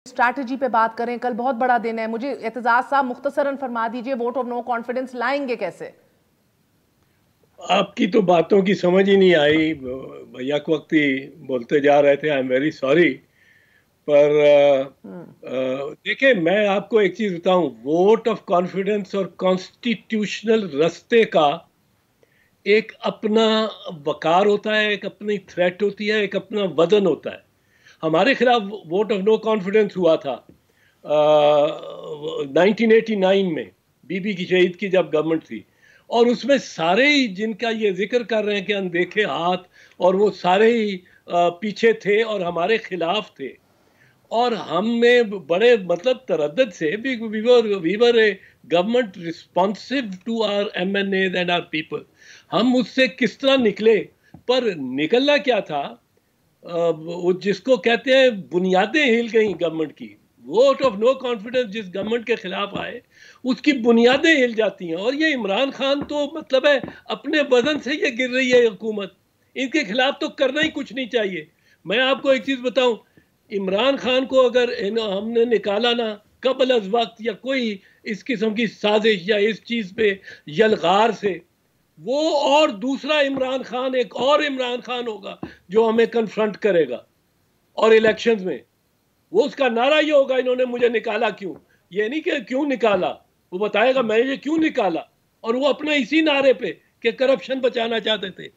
Strategy पे बात करें, कल बहुत बड़ा दिन है। मुझे एतजाज साहब मुख्तसरन फरमा दीजिए, वोट ऑफ नो कॉन्फिडेंस लाएंगे कैसे? आपकी तो बातों की समझ ही नहीं आई। भैया को वक्त ही बोलते जा रहे थे, आई एम वेरी सॉरी। पर देखिए, मैं आपको एक चीज बताऊं, वोट ऑफ कॉन्फिडेंस और कॉन्स्टिट्यूशनल रास्ते का एक अपना वकार होता है, एक अपनी थ्रेट होती है, एक अपना वजन होता है। हमारे खिलाफ वोट ऑफ नो कॉन्फिडेंस हुआ था 1989 में, बीबी की शहीद की जब गवर्नमेंट थी। और उसमें सारे ही जिनका ये जिक्र कर रहे हैं कि अनदेखे हाथ, और वो सारे ही पीछे थे और हमारे खिलाफ थे। और हमने बड़े मतलब तरद्दुद से we were a government responsive to our MNAs and our people. हम उससे किस तरह निकले, पर निकलना क्या था, वो जिसको कहते हैं बुनियादें हिल गई गवर्नमेंट की। वोट ऑफ नो कॉन्फिडेंस जिस गवर्नमेंट के खिलाफ आए, उसकी बुनियादें हिल जाती हैं। और ये इमरान खान तो मतलब है अपने वजन से ये गिर रही है हुकूमत। इनके खिलाफ तो करना ही कुछ नहीं चाहिए। मैं आपको एक चीज बताऊं, इमरान खान को अगर हमने निकाला ना कबल अज वक्त, या कोई इस किस्म की साजिश या इस चीज पे यलगार से, वो और दूसरा इमरान खान, एक और इमरान खान होगा जो हमें कन्फ्रंट करेगा। और इलेक्शंस में वो उसका नारा ये होगा, इन्होंने मुझे निकाला क्यों। ये नहीं कि क्यों निकाला, वो बताएगा मैं ये क्यों निकाला। और वो अपने इसी नारे पे कि करप्शन बचाना चाहते थे।